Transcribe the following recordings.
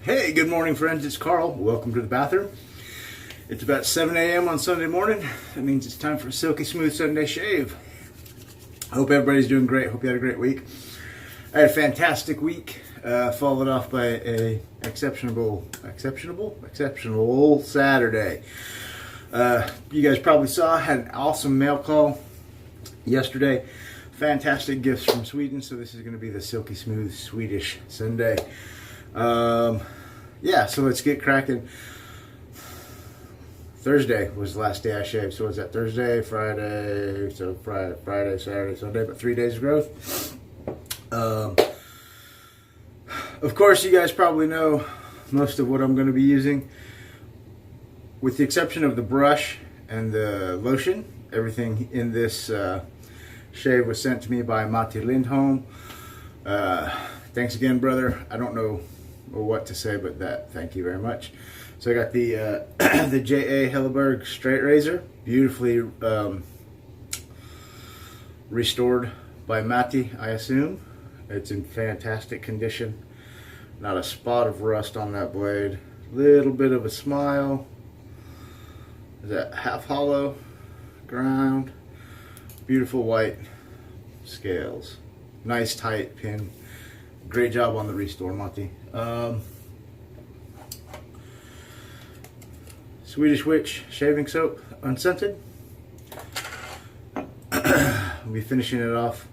Hey, good morning, friends. It's Carl. Welcome to the bathroom. It's about 7 a.m. on Sunday morning. That means it's time for a silky smooth Sunday shave. I hope everybody's doing great. Hope you had a great week. I had a fantastic week, followed off by a exceptional Saturday. You guys probably saw, I had an awesome mail call yesterday. Fantastic gifts from Sweden, so this is going to be the silky smooth Swedish Sunday. Yeah, so let's get cracking. Thursday was the last day I shaved. So was that Thursday, Friday, so Friday, Saturday, Sunday, but 3 days of growth. Of course, you guys probably know most of what I'm going to be using. With the exception of the brush and the lotion, everything in this shave was sent to me by Matti Lindholm. Thanks again, brother. I don't know what to say but that. Thank you very much. So I got the the JA Hellberg Straight razor, beautifully restored by Matti, I assume. It's in fantastic condition. Not a spot of rust on that blade. Little bit of a smile. Is that half hollow ground? Beautiful white scales. Nice tight pin. Great job on the restore, Matti. Swedish Witch shaving soap, unscented. We'll be finishing it off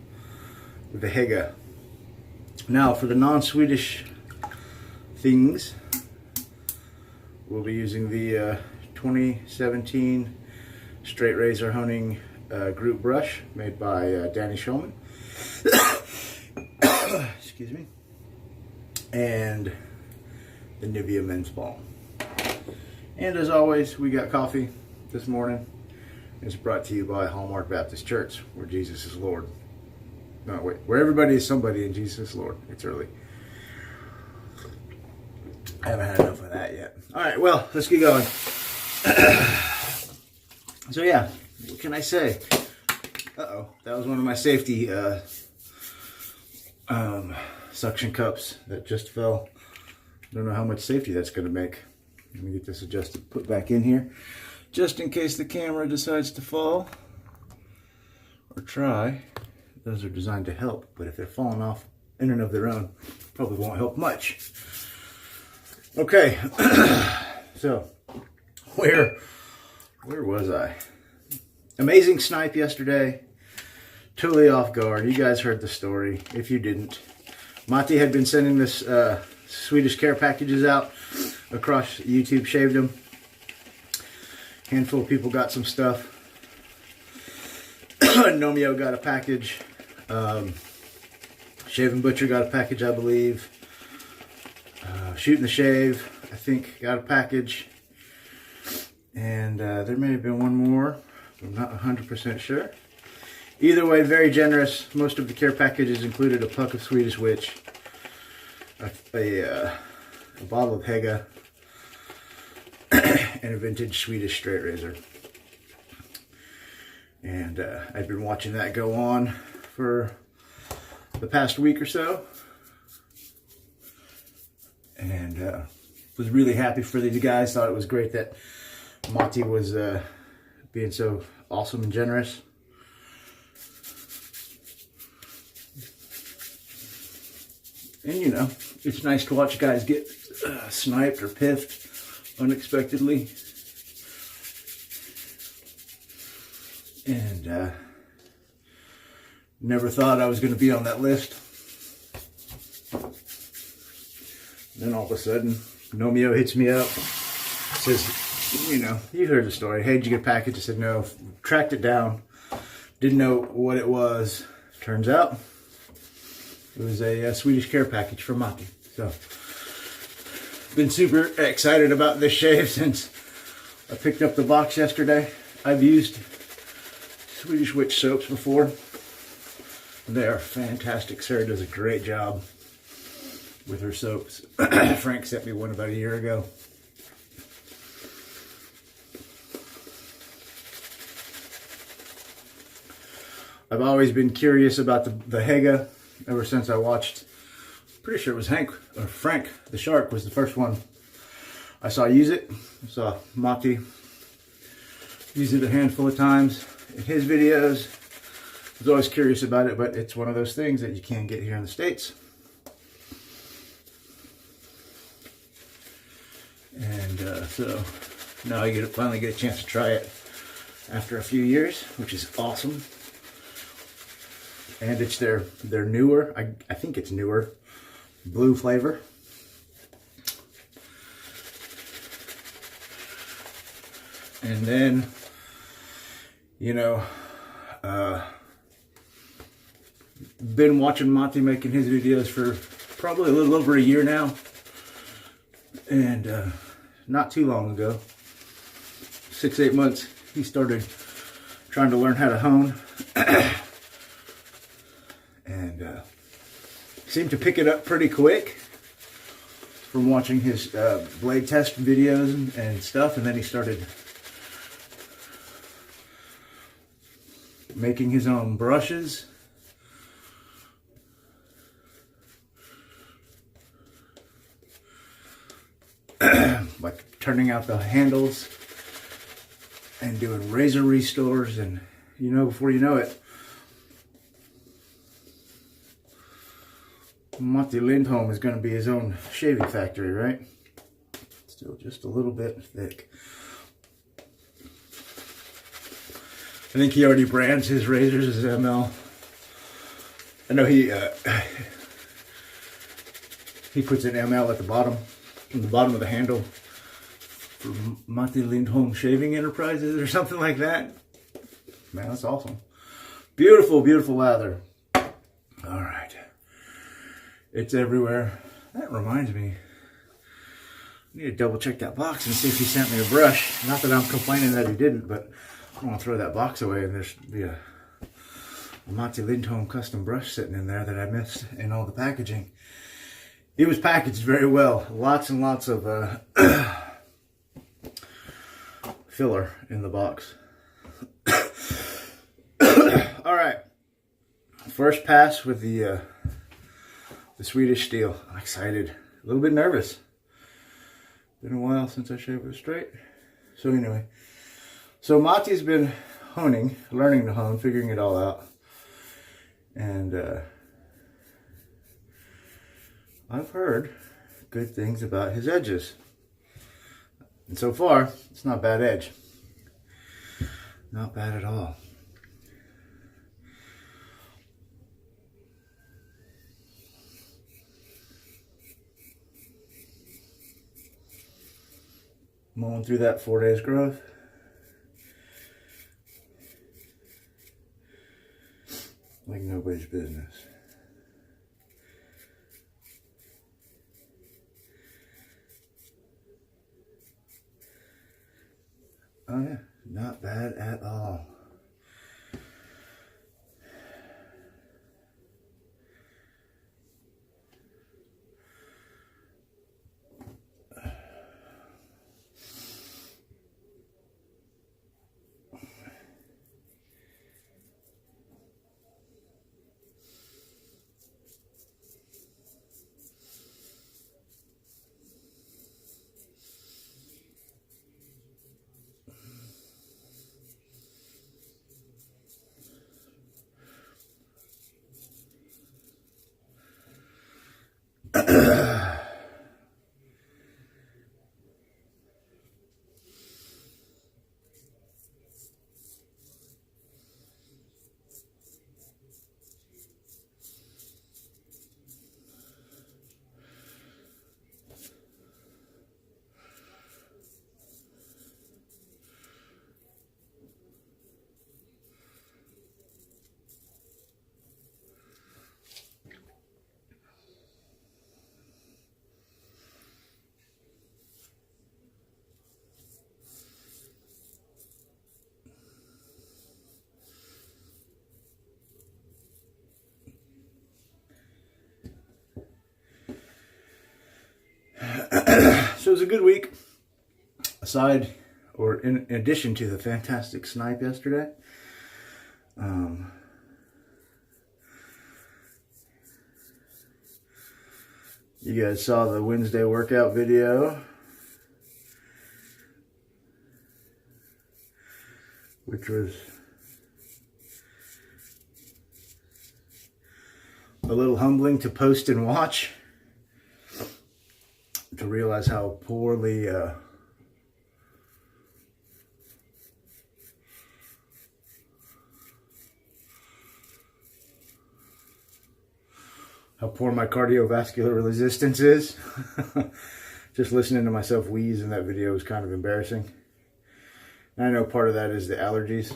with the Hega. Now for the non-Swedish things, we'll be using the 2017 straight razor honing group brush made by Danny Schulman. Excuse me. And the Nivea men's balm. And as always, we got coffee this morning. It's brought to you by Hallmark Baptist Church, where Jesus is Lord. No, wait, where everybody is somebody and Jesus is Lord. It's early. I haven't had enough of that yet. All right, well, let's get going. So yeah, what can I say? Uh-oh, that was one of my safety suction cups that just fell. Don't know how much safety that's going to make. Let me get this adjusted, put back in here, just in case the camera decides to fall or try. Those are designed to help, but if they're falling off in and of their own, probably won't help much. Okay, so where was I? Amazing snipe yesterday. Totally off guard. You guys heard the story. If you didn't, Matti had been sending this Swedish care packages out across YouTube. Shaved them. Handful of people got some stuff. Gnomeo got a package. Shaving Butcher got a package, I believe. Shooting the Shave, I think, got a package. And there may have been one more. I'm not 100% sure. Either way, very generous. Most of the care packages included a puck of Swedish Witch, a bottle of Hega, and a vintage Swedish straight razor. And I've been watching that go on for the past week or so. And was really happy for these guys. Thought it was great that Matti was being so awesome and generous. And you know, it's nice to watch guys get sniped or piffed unexpectedly. And never thought I was going to be on that list. Then all of a sudden, Gnomeo hits me up. Says, you know, you heard the story. Hey, did you get a package? I said, no. Tracked it down. Didn't know what it was. Turns out, it was a Swedish care package from Matti. So, been super excited about this shave since I picked up the box yesterday. I've used Swedish Witch soaps before. They are fantastic. Sarah does a great job with her soaps. Frank sent me one about a year ago. I've always been curious about the Hega ever since I watched Pretty sure it was Hank or Frank the Shark was the first one I saw use it. I saw Matti use it a handful of times in his videos. I was always curious about it, but it's one of those things that you can't get here in the States. And so now I finally get a chance to try it after a few years, which is awesome. And it's their newer, I think it's newer, blue flavor. And then, you know, been watching Matti making his videos for probably a little over a year now. And not too long ago, 6-8 months, he started trying to learn how to hone. And seemed to pick it up pretty quick from watching his blade test videos and stuff. And then he started making his own brushes. Like turning out the handles and doing razor restores, and you know, before you know it, Matti Lindholm is going to be his own shaving factory, right? Still just a little bit thick. I think he already brands his razors as ML. I know he puts an ML at the bottom, on the bottom of the handle for Matti Lindholm Shaving Enterprises or something like that. Man, that's awesome. Beautiful, beautiful lather. All right. It's everywhere. That reminds me, I need to double check that box and see if he sent me a brush. Not that I'm complaining that he didn't, but I don't want to throw that box away and there's be a Matti Lindholm custom brush sitting in there that I missed in all the packaging. It was packaged very well. Lots and lots of filler in the box. All right. First pass with the Swedish steel. I'm excited. A little bit nervous. Been a while since I shaved with straight. So anyway. So Matti's been honing, learning to hone, figuring it all out. And I've heard good things about his edges. And so far, it's not a bad edge. Not bad at all. Mowing through that 4 days growth. Like nobody's business. Oh yeah, not bad at all. So it was a good week, aside or in addition to the fantastic snipe yesterday. You guys saw the Wednesday workout video, which was a little humbling to post and watch, to realize how poorly how poor my cardiovascular resistance is. Just listening to myself wheeze in that video was kind of embarrassing. And I know part of that is the allergies.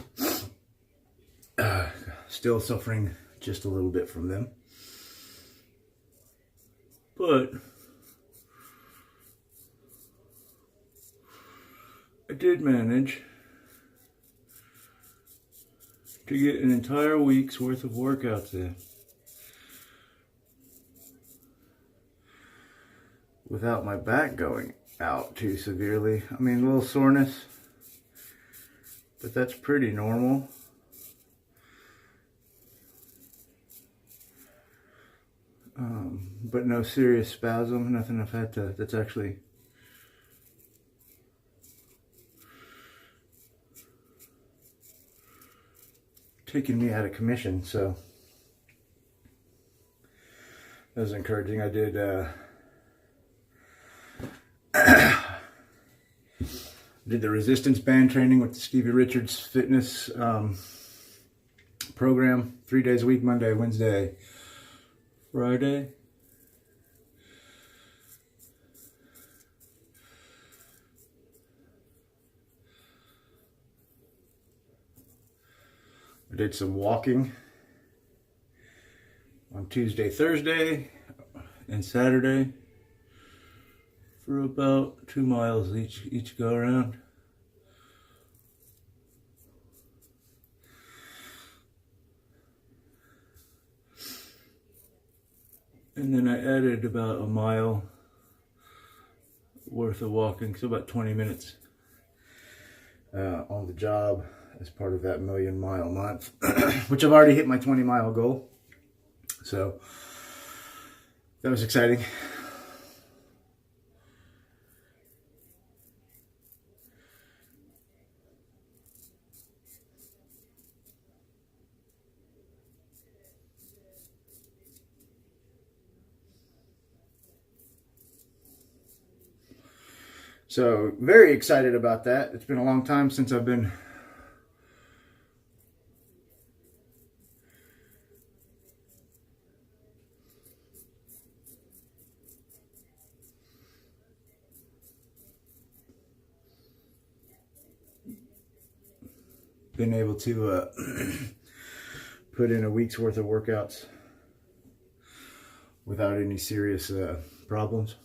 Still suffering just a little bit from them. But I did manage to get an entire week's worth of workouts in without my back going out too severely. I mean, a little soreness, but that's pretty normal. But no serious spasm, nothing I've had to, that's actually taking me out of commission, so that was encouraging. I did did the resistance band training with the Stevie Richards fitness program, 3 days a week, Monday, Wednesday, Friday. I did some walking on Tuesday, Thursday, and Saturday for about 2 miles each go around. And then I added about a mile worth of walking, so about 20 minutes on the job as part of that 1,000,000 mile month, which I've already hit my 20-mile goal. So that was exciting. So very excited about that. It's been a long time since I've been able to put in a week's worth of workouts without any serious problems.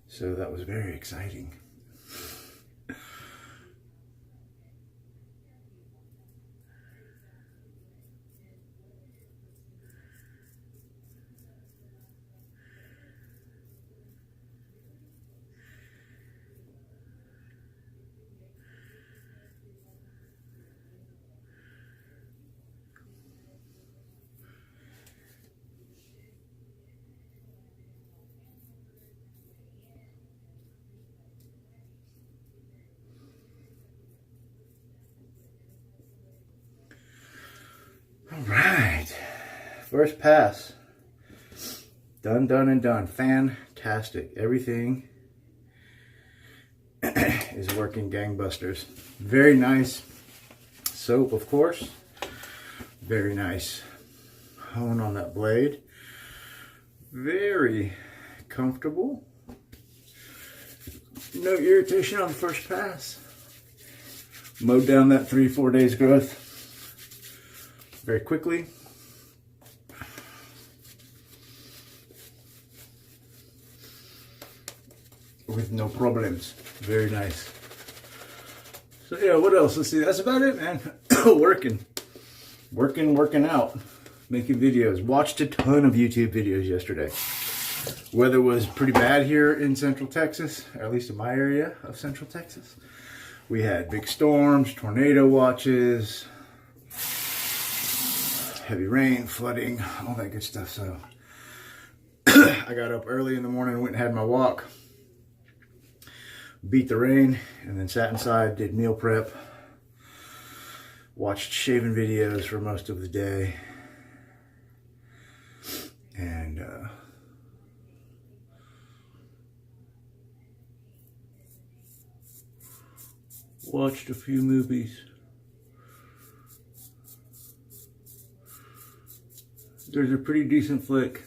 So that was very exciting. All right, first pass, done and done. Fantastic. Everything is working gangbusters. Very nice soap, of course. Very nice hone on that blade. Very comfortable. No irritation on the first pass. Mowed down that 3-4 days growth very quickly. With no problems. Very nice. So yeah, what else? Let's see. That's about it, man. Working out. making videos. Watched a ton of YouTube videos yesterday. Weather was pretty bad here in Central Texas, or at least in my area of Central Texas. We had big storms, tornado watches, heavy rain, flooding, all that good stuff. So I got up early in the morning, went and had my walk, beat the rain, and then sat inside, did meal prep, watched shaving videos for most of the day, and watched a few movies. There's a pretty decent flick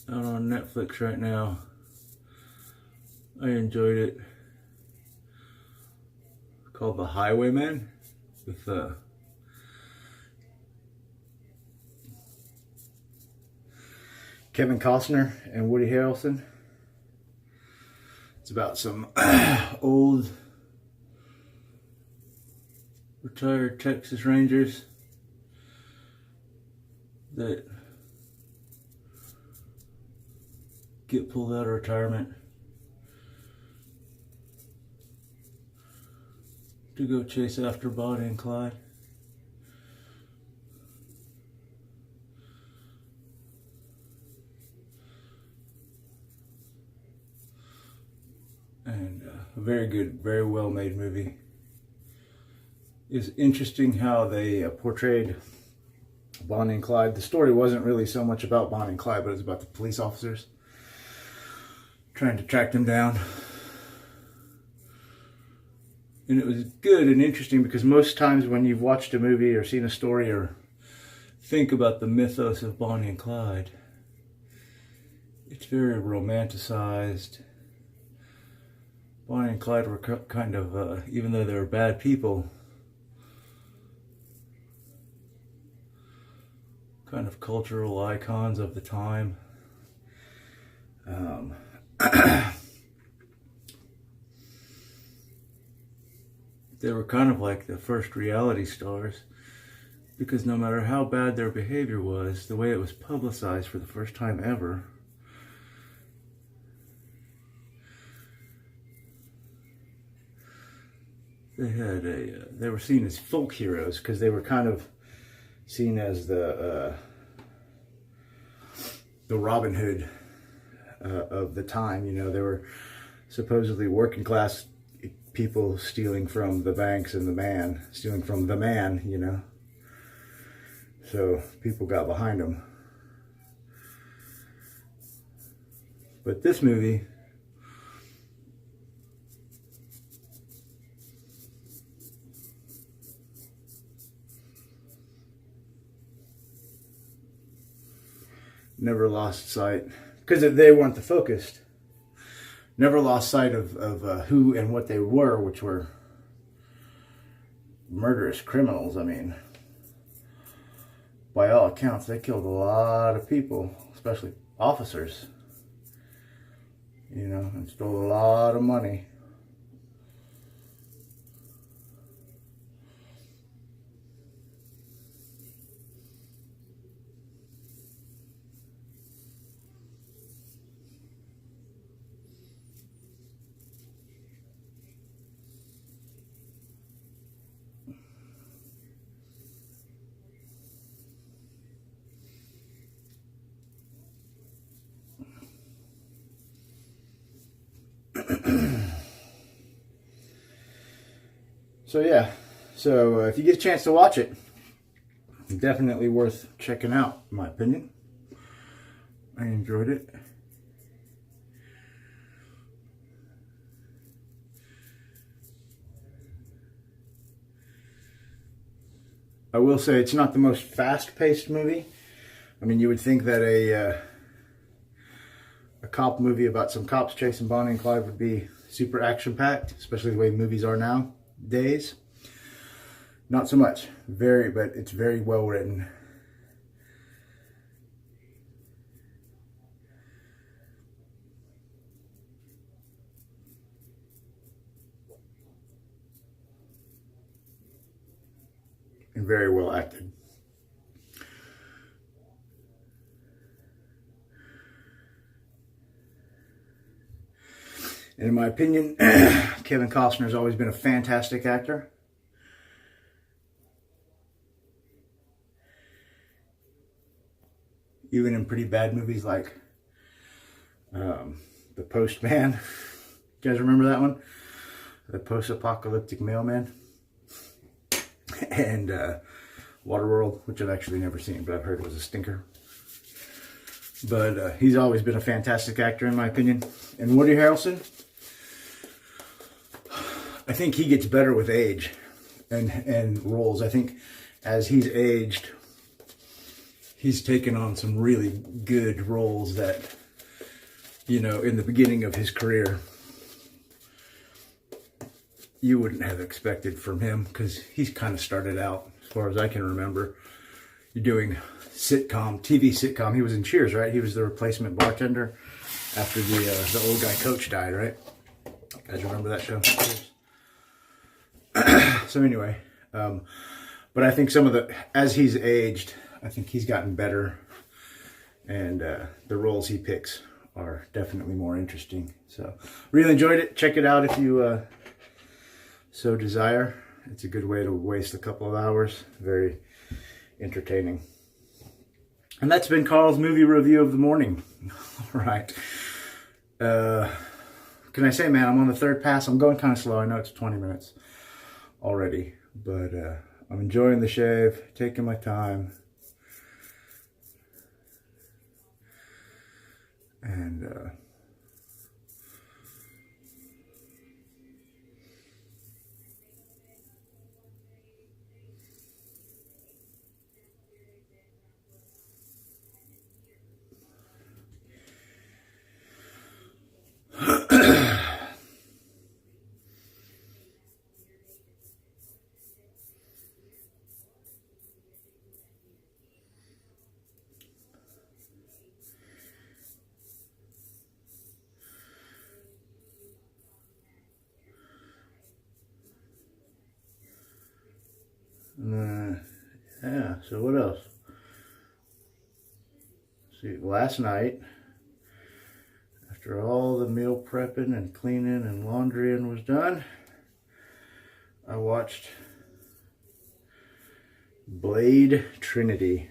out on Netflix right now. I enjoyed it. Called The Highwayman with Kevin Costner and Woody Harrelson. It's about some old retired Texas Rangers that get pulled out of retirement to go chase after Bonnie and Clyde. And a very good, very well made movie. It's interesting how they portrayed Bonnie and Clyde. The story wasn't really so much about Bonnie and Clyde, but it was about the police officers trying to track them down. And it was good and interesting because most times when you've watched a movie or seen a story or think about the mythos of Bonnie and Clyde, it's very romanticized. Bonnie and Clyde were kind of, even though they were bad people, kind of cultural icons of the time. They were kind of like the first reality stars because no matter how bad their behavior was, the way it was publicized for the first time ever, they were seen as folk heroes because they were kind of seen as the Robin Hood of the time. You know, they were supposedly working class people stealing from the banks and stealing from the man, you know. So people got behind them. But this movie never lost sight, because they weren't the focus, never lost sight of who and what they were, which were murderous criminals. I mean, by all accounts, they killed a lot of people, especially officers, you know, and stole a lot of money. So yeah, if you get a chance to watch it, definitely worth checking out, in my opinion. I enjoyed it. I will say it's not the most fast-paced movie. I mean, you would think that a cop movie about some cops chasing Bonnie and Clyde would be super action-packed, especially the way movies are nowadays. Not so much. But it's very well written. And very well acted. And in my opinion, Kevin Costner has always been a fantastic actor. Even in pretty bad movies like The Postman. You guys remember that one? The Post-Apocalyptic Mailman. And Waterworld, which I've actually never seen, but I've heard was a stinker. But he's always been a fantastic actor in my opinion. And Woody Harrelson, I think he gets better with age and roles. I think as he's aged, he's taken on some really good roles that, you know, in the beginning of his career, you wouldn't have expected from him, because he's kind of started out, as far as I can remember, you're doing TV sitcom. He was in Cheers, right? He was the replacement bartender after the old guy coach died, right? You guys remember that show? So anyway, but I think as he's aged, I think he's gotten better, and the roles he picks are definitely more interesting. So really enjoyed it. Check it out if you so desire. It's a good way to waste a couple of hours. Very entertaining. And that's been Carl's movie review of the morning. All right. Can I say, man, I'm on the third pass. I'm going kind of slow. I know it's 20 minutes already, but I'm enjoying the shave, taking my time. And yeah, so what else? See, last night, after all the meal prepping and cleaning and laundrying was done, I watched Blade Trinity.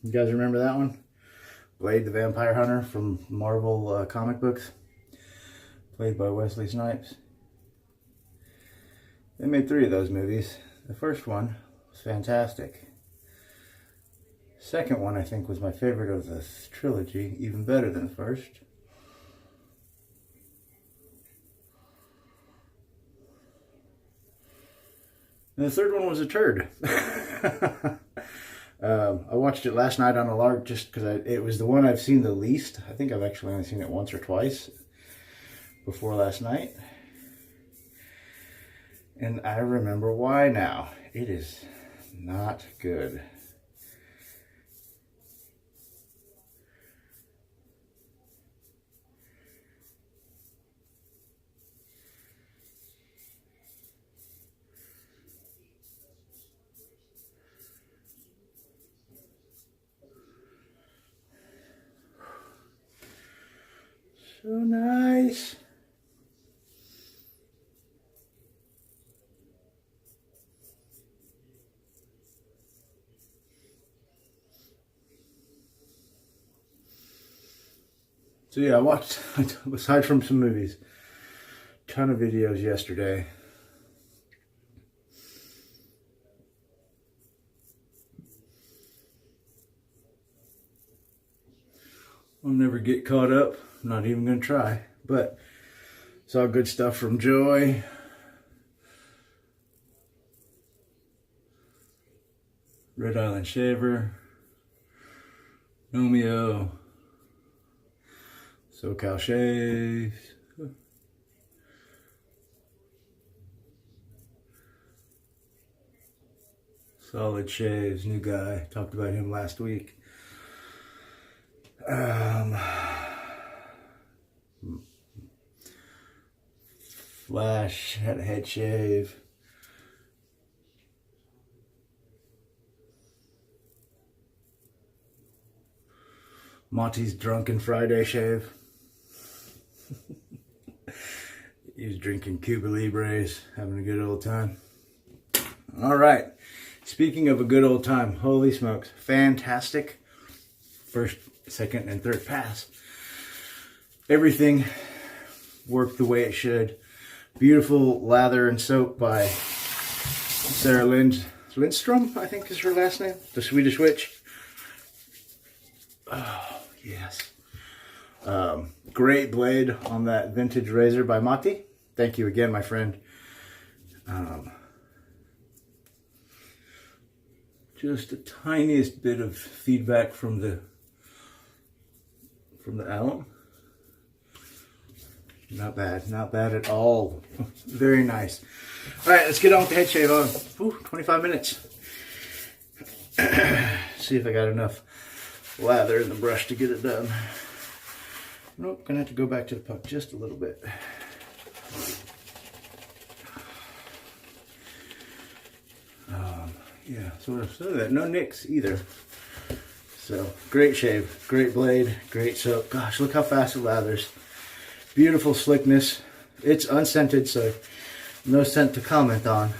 You guys remember that one? Blade the Vampire Hunter from Marvel comic books, played by Wesley Snipes. They made 3 of those movies. The first one was fantastic. Second one, I think, was my favorite of the trilogy, even better than the first. And the third one was a turd. I watched it last night on a lark just because it was the one I've seen the least. I think I've actually only seen it once or twice before last night. And I remember why now. It is not good. So nice. So yeah, I watched, aside from some movies, a ton of videos yesterday. I'll never get caught up. I'm not even going to try. But saw good stuff from Joy. Red Island Shaver. Gnomeo. SoCal Shaves. Solid Shaves, new guy. Talked about him last week. Flash had a head shave. Matti's Drunken Friday shave. He's drinking Cuba Libres, having a good old time. All right. Speaking of a good old time, holy smokes, fantastic first, second, and third pass. Everything worked the way it should. Beautiful lather and soap by Sarah Lindstrom, I think is her last name, the Swedish Witch. Oh, yes. Great blade on that vintage razor by Matti. Thank you again, my friend. Just the tiniest bit of feedback from the alum. Not bad at all. Very nice. All right, let's get on with the head shave on. Ooh, 25 minutes. See if I got enough lather in the brush to get it done. Nope, gonna have to go back to the puck just a little bit. Yeah, so that no nicks either. So great shave, great blade, great soap. Gosh, look how fast it lathers. Beautiful slickness. It's unscented, so no scent to comment on.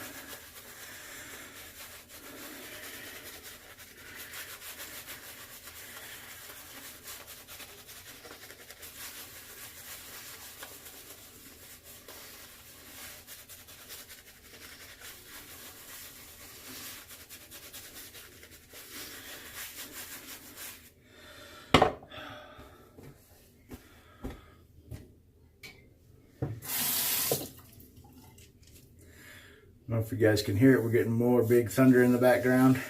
I don't know if you guys can hear it, we're getting more big thunder in the background.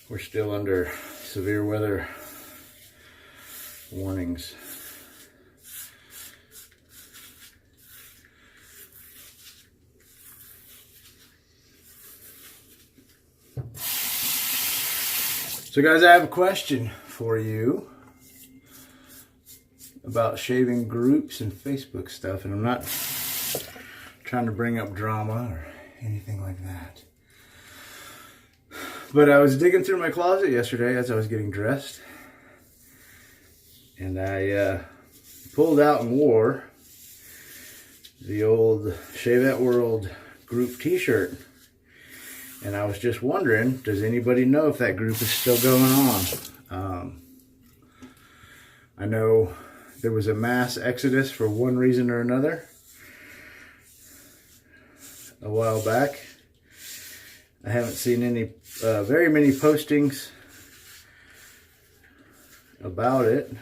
We're still under severe weather warnings. So guys, I have a question for you about shaving groups and Facebook stuff, and I'm not trying to bring up drama or anything like that. But I was digging through my closet yesterday as I was getting dressed, and I pulled out and wore the old Shave at World group t-shirt. And I was just wondering, does anybody know if that group is still going on? I know there was a mass exodus for one reason or another a while back. I haven't seen any very many postings about it.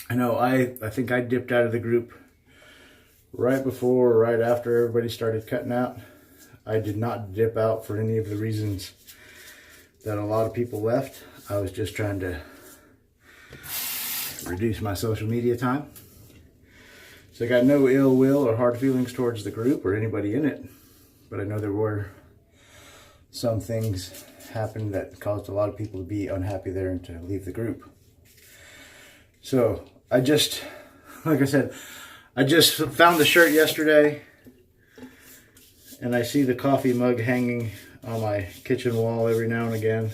I know I think I dipped out of the group right before or right after everybody started cutting out. I did not dip out for any of the reasons that a lot of people left. I was just trying to reduce my social media time. So I got no ill will or hard feelings towards the group or anybody in it. But I know there were some things happened that caused a lot of people to be unhappy there and to leave the group. So I just, like I said, I just found the shirt yesterday, and I see the coffee mug hanging on my kitchen wall every now and again.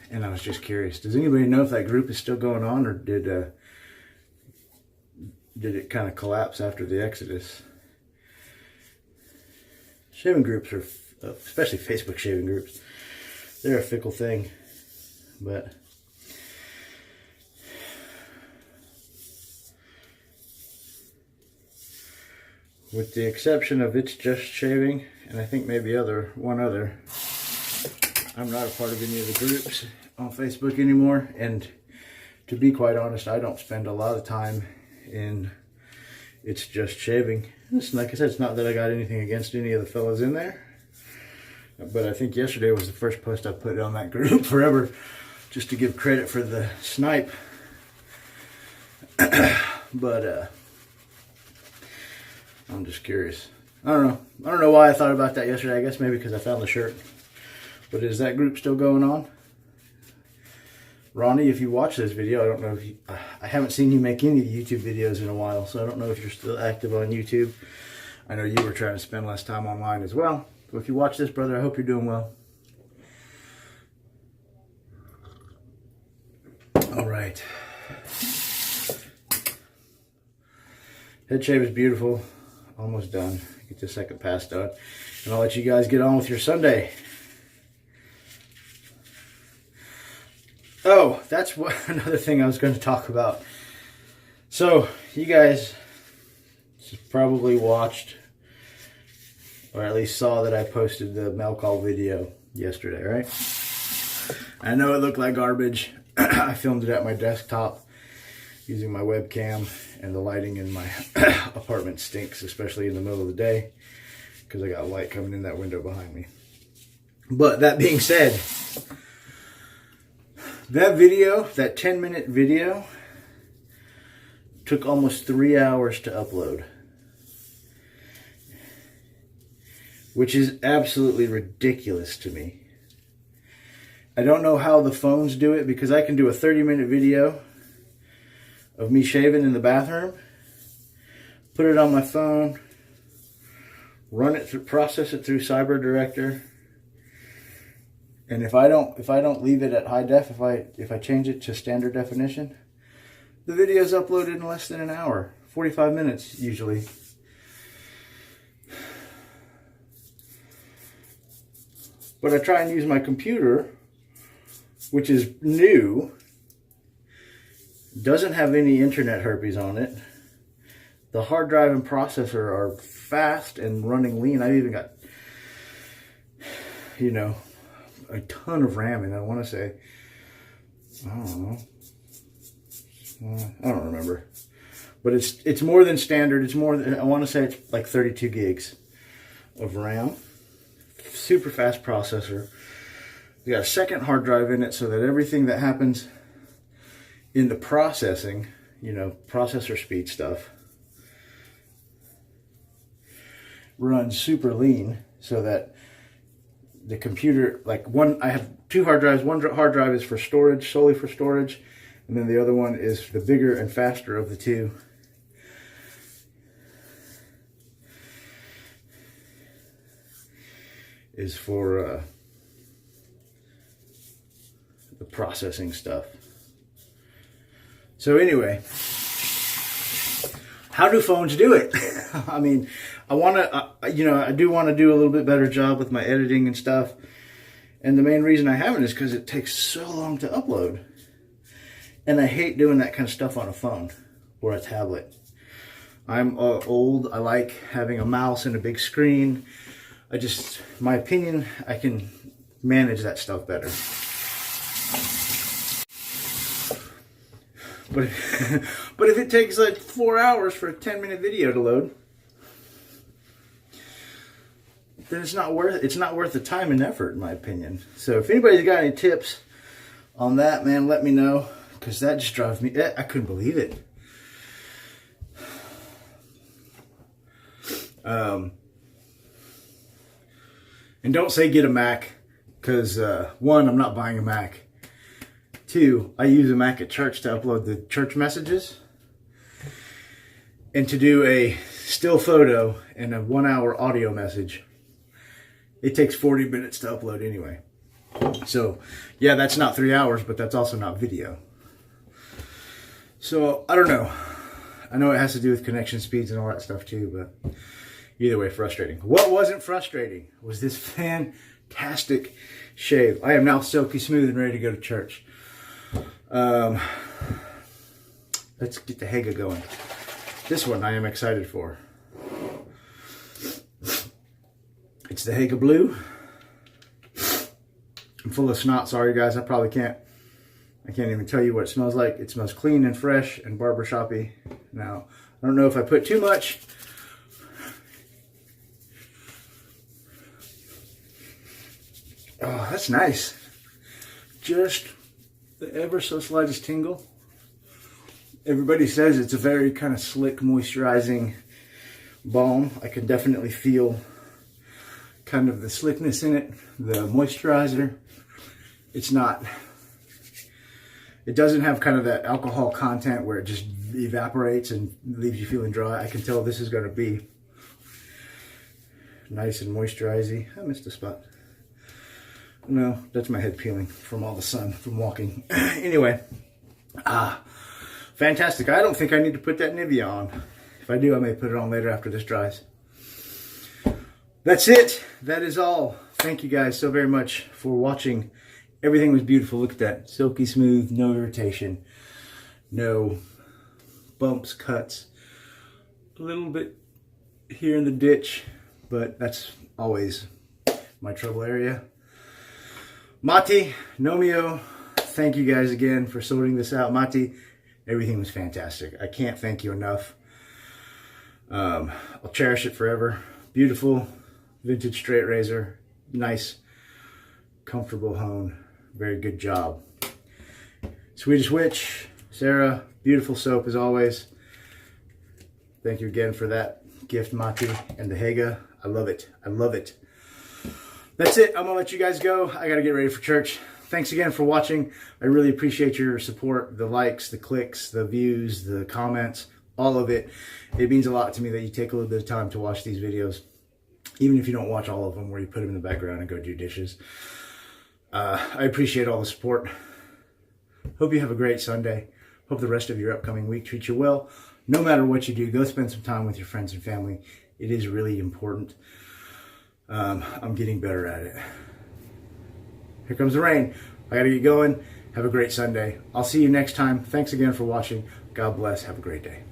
And I was just curious, does anybody know if that group is still going on, or did it kind of collapse after the exodus? Shaving groups are, especially Facebook shaving groups, they're a fickle thing. But with the exception of It's Just Shaving, and I think maybe one other, I'm not a part of any of the groups on Facebook anymore. And to be quite honest, I don't spend a lot of time in It's Just Shaving. Like I said, it's not that I got anything against any of the fellas in there, but I think yesterday was the first post I put on that group forever, just to give credit for the snipe. But I'm just curious. I don't know why I thought about that yesterday. I guess maybe because I found the shirt. But is that group still going on? Ronnie, if you watch this video, I don't know if you, I haven't seen you make any YouTube videos in a while, so I don't know if you're still active on YouTube. I know you were trying to spend less time online as well. So if you watch this, brother, I hope you're doing well. All right. Head shave is beautiful. Almost done. Get the second pass done. And I'll let you guys get on with your Sunday. Oh, that's another thing I was going to talk about. So, you guys probably watched, or at least saw that I posted the mail call video yesterday, right? I know it looked like garbage. I filmed it at my desktop using my webcam, and the lighting in my apartment stinks, especially in the middle of the day, because I got light coming in that window behind me. But that being said, that video, that 10-minute video, took almost 3 hours to upload. Which is absolutely ridiculous to me. I don't know how the phones do it, because I can do a 30-minute video of me shaving in the bathroom, put it on my phone, run it through, process it through Cyber Director. And if I don't leave it at high def, if I change it to standard definition, the video is uploaded in less than an hour, 45 minutes usually. But I try and use my computer, which is new, doesn't have any internet herpes on it. The hard drive and processor are fast and running lean. I've even got, you know, a ton of RAM, and I want to say, I don't know, I don't remember, but it's more than standard. It's more than, I want to say it's like 32 gigs of RAM. Super fast processor. We got a second hard drive in it, so that everything that happens in the processing, you know, processor speed stuff, runs super lean, so that the computer, like I have two hard drives. One hard drive is for storage, solely for storage, and then the other one is the bigger and faster of the two. Is for the processing stuff. So anyway, how do phones do it? I mean, I want to, you know, I do want to do a little bit better job with my editing and stuff. And the main reason I haven't is because it takes so long to upload. And I hate doing that kind of stuff on a phone or a tablet. I'm old. I like having a mouse and a big screen. My opinion, I can manage that stuff better. But if it takes like 4 hours for a 10-minute video to load, then it's not worth the time and effort, in my opinion. So if anybody's got any tips on that, man, let me know, because that just drives me, I couldn't believe it. And don't say get a Mac, because one, I'm not buying a Mac. Two, I use a Mac at church to upload the church messages. And to do a still photo and a 1 hour audio message, it takes 40 minutes to upload anyway. So yeah, that's not 3 hours, but that's also not video. So I don't know. I know it has to do with connection speeds and all that stuff too, but either way, frustrating. What wasn't frustrating was this fantastic shave. I am now silky smooth and ready to go to church. Let's get the Hega going. This one I am excited for. It's the Hega Blue. I'm full of snot. Sorry guys, I can't even tell you what it smells like. It smells clean and fresh and barbershoppy. Now, I don't know if I put too much. Oh, that's nice. Just the ever so slightest tingle. Everybody says it's a very kind of slick, moisturizing balm. I can definitely feel kind of the slickness in it, the moisturizer. It doesn't have kind of that alcohol content where it just evaporates and leaves you feeling dry. I can tell this is going to be nice and moisturizing. I missed a spot. No, that's my head peeling from all the sun from walking. Anyway, fantastic. I don't think I need to put that Nivea on. If I do, I may put it on later after this dries. That's it. That is all. Thank you guys so very much for watching. Everything was beautiful. Look at that. Silky smooth, no irritation, no bumps, cuts. A little bit here in the ditch, but that's always my trouble area. Matti, Gnomeo, thank you guys again for sorting this out. Matti, everything was fantastic. I can't thank you enough. I'll cherish it forever. Beautiful vintage straight razor. Nice, comfortable hone. Very good job. Swedish Witch, Sarah, beautiful soap as always. Thank you again for that gift, Matti, and the Hega. I love it. I love it. That's it. I'm going to let you guys go. I got to get ready for church. Thanks again for watching. I really appreciate your support, the likes, the clicks, the views, the comments, all of it. It means a lot to me that you take a little bit of time to watch these videos, even if you don't watch all of them, where you put them in the background and go do dishes. I appreciate all the support. Hope you have a great Sunday. Hope the rest of your upcoming week treats you well. No matter what you do, go spend some time with your friends and family. It is really important. I'm getting better at it. Here comes the rain. I gotta get going. Have a great Sunday. I'll see you next time. Thanks again for watching. God bless. Have a great day.